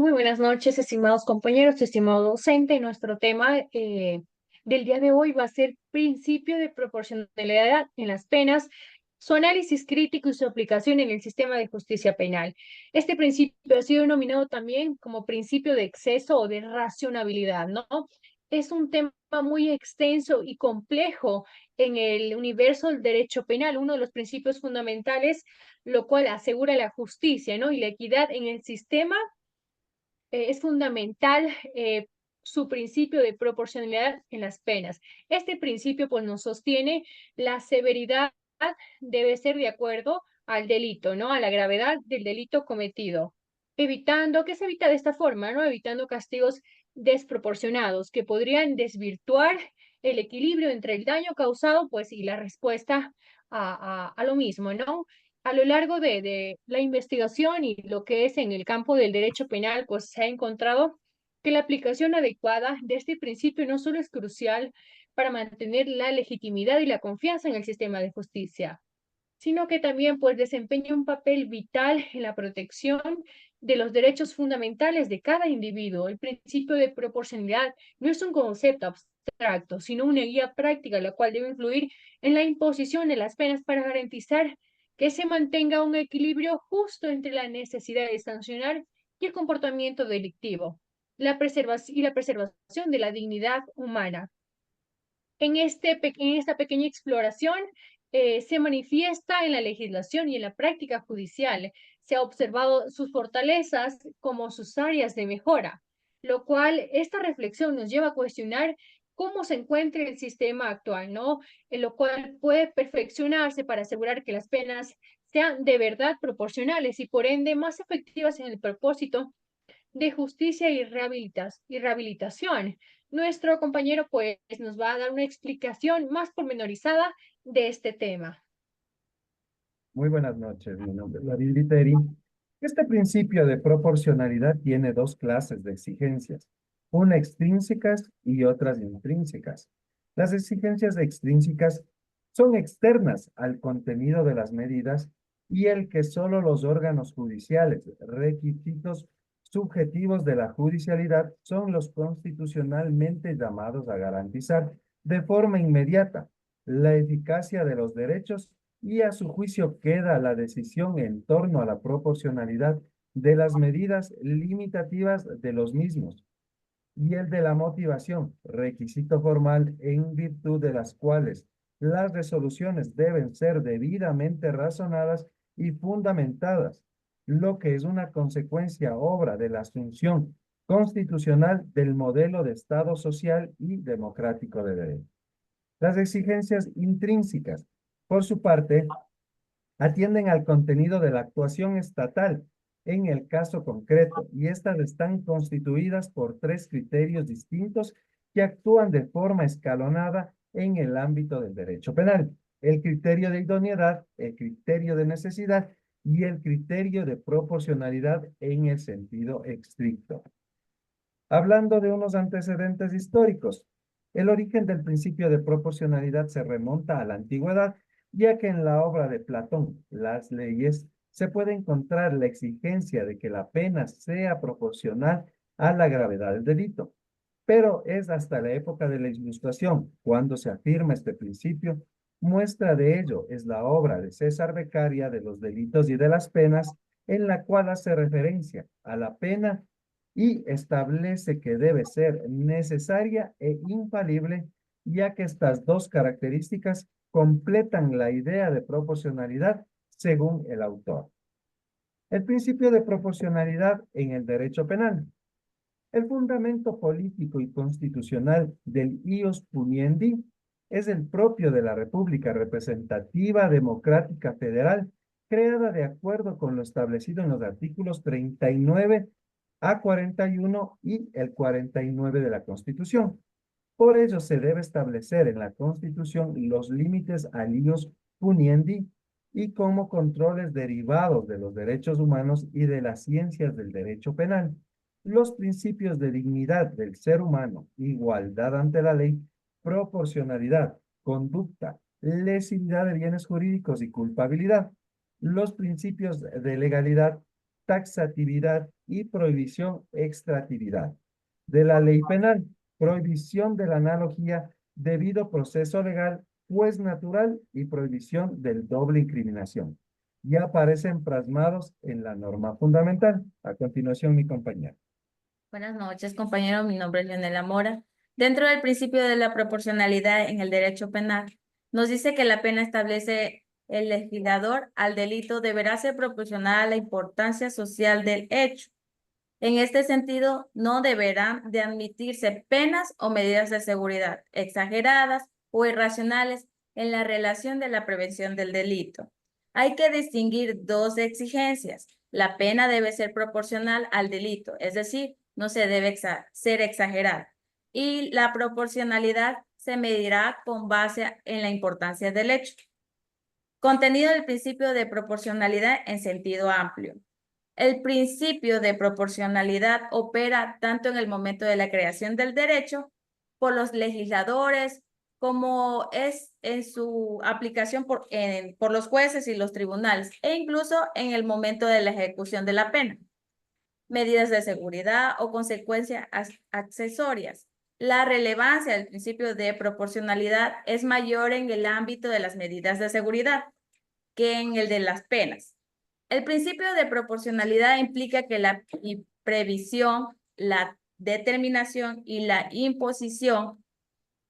Muy buenas noches, estimados compañeros, estimado docente. Nuestro tema del día de hoy va a ser principio de proporcionalidad en las penas, su análisis crítico y su aplicación en el sistema de justicia penal. Este principio ha sido denominado también como principio de exceso o de racionabilidad, ¿no? Es un tema muy extenso y complejo en el universo del derecho penal, uno de los principios fundamentales, lo cual asegura la justicia, ¿no? Y la equidad en el sistema. Es fundamental su principio de proporcionalidad en las penas. Este principio pues nos sostiene la severidad debe ser de acuerdo al delito, ¿no? A la gravedad del delito cometido, evitando, ¿qué se evita de esta forma, no? Evitando castigos desproporcionados que podrían desvirtuar el equilibrio entre el daño causado, pues, y la respuesta a lo mismo, ¿no? A lo largo de la investigación y lo que es en el campo del derecho penal, pues se ha encontrado que la aplicación adecuada de este principio no solo es crucial para mantener la legitimidad y la confianza en el sistema de justicia, sino que también pues desempeña un papel vital en la protección de los derechos fundamentales de cada individuo. El principio de proporcionalidad no es un concepto abstracto, sino una guía práctica, la cual debe influir en la imposición de las penas para garantizar que se mantenga un equilibrio justo entre la necesidad de sancionar y el comportamiento delictivo, la preservación de la dignidad humana. En esta pequeña exploración se manifiesta en la legislación y en la práctica judicial. Se ha observado sus fortalezas como sus áreas de mejora, lo cual esta reflexión nos lleva a cuestionar cómo se encuentra el sistema actual, ¿no? En lo cual puede perfeccionarse para asegurar que las penas sean de verdad proporcionales y por ende más efectivas en el propósito de Justicia y Rehabilitación. Nuestro compañero pues nos va a dar una explicación más pormenorizada de este tema. Muy buenas noches, mi nombre es David Viteri. Este principio de proporcionalidad tiene dos clases de exigencias, una extrínsecas y otras intrínsecas. Las exigencias extrínsecas son externas al contenido de las medidas y el que solo los órganos judiciales, requisitos subjetivos de la judicialidad, son los constitucionalmente llamados a garantizar de forma inmediata la eficacia de los derechos y a su juicio queda la decisión en torno a la proporcionalidad de las medidas limitativas de los mismos y el de la motivación, requisito formal en virtud de las cuales las resoluciones deben ser debidamente razonadas y fundamentadas, lo que es una consecuencia obra de la asunción constitucional del modelo de Estado social y democrático de derecho. Las exigencias intrínsecas, por su parte, atienden al contenido de la actuación estatal en el caso concreto y estas están constituidas por tres criterios distintos que actúan de forma escalonada en el ámbito del derecho penal. El criterio de idoneidad, el criterio de necesidad y el criterio de proporcionalidad en el sentido estricto. Hablando de unos antecedentes históricos, el origen del principio de proporcionalidad se remonta a la antigüedad, ya que en la obra de Platón, Las Leyes, se puede encontrar la exigencia de que la pena sea proporcional a la gravedad del delito. Pero es hasta la época de la Ilustración cuando se afirma este principio. Muestra de ello es la obra de César Beccaria de los delitos y de las penas, en la cual hace referencia a la pena y establece que debe ser necesaria e infalible, ya que estas dos características completan la idea de proporcionalidad según el autor. El principio de proporcionalidad en el derecho penal. El fundamento político y constitucional del ius puniendi es el propio de la República Representativa Democrática Federal, creada de acuerdo con lo establecido en los artículos 39 a 41 y el 49 de la Constitución. Por ello, se debe establecer en la Constitución los límites al ius puniendi y como controles derivados de los derechos humanos y de las ciencias del derecho penal. Los principios de dignidad del ser humano, igualdad ante la ley, proporcionalidad, conducta, lesividad de bienes jurídicos y culpabilidad. Los principios de legalidad, taxatividad y prohibición extractividad. De la ley penal, prohibición de la analogía, debido proceso legal, juez natural y prohibición del doble incriminación. Ya aparecen plasmados en la norma fundamental. A continuación, mi compañero. Buenas noches, compañero. Mi nombre es Leonela Mora. Dentro del principio de la proporcionalidad en el derecho penal, nos dice que la pena establece el legislador al delito deberá ser proporcional a la importancia social del hecho. En este sentido, no deberán de admitirse penas o medidas de seguridad exageradas o irracionales en la relación de la prevención del delito. Hay que distinguir dos exigencias. La pena debe ser proporcional al delito, es decir, no se debe ser exagerada. Y la proporcionalidad se medirá con base en la importancia del hecho. Contenido del principio de proporcionalidad en sentido amplio. El principio de proporcionalidad opera tanto en el momento de la creación del derecho por los legisladores como es en su aplicación por los jueces y los tribunales e incluso en el momento de la ejecución de la pena. Medidas de seguridad o consecuencias accesorias. La relevancia del principio de proporcionalidad es mayor en el ámbito de las medidas de seguridad que en el de las penas. El principio de proporcionalidad implica que la previsión, la determinación y la imposición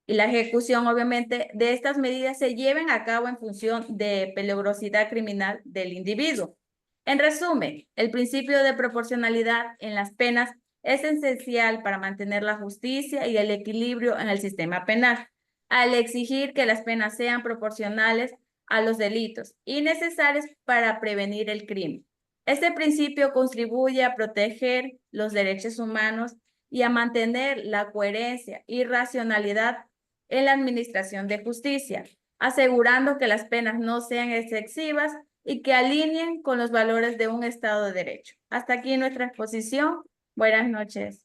y la ejecución, obviamente, de estas medidas se lleven a cabo en función de peligrosidad criminal del individuo. En resumen, el principio de proporcionalidad en las penas es esencial para mantener la justicia y el equilibrio en el sistema penal, al exigir que las penas sean proporcionales a los delitos y necesarias para prevenir el crimen. Este principio contribuye a proteger los derechos humanos y a mantener la coherencia y racionalidad en la administración de justicia, asegurando que las penas no sean excesivas y que alineen con los valores de un Estado de Derecho. Hasta aquí nuestra exposición. Buenas noches.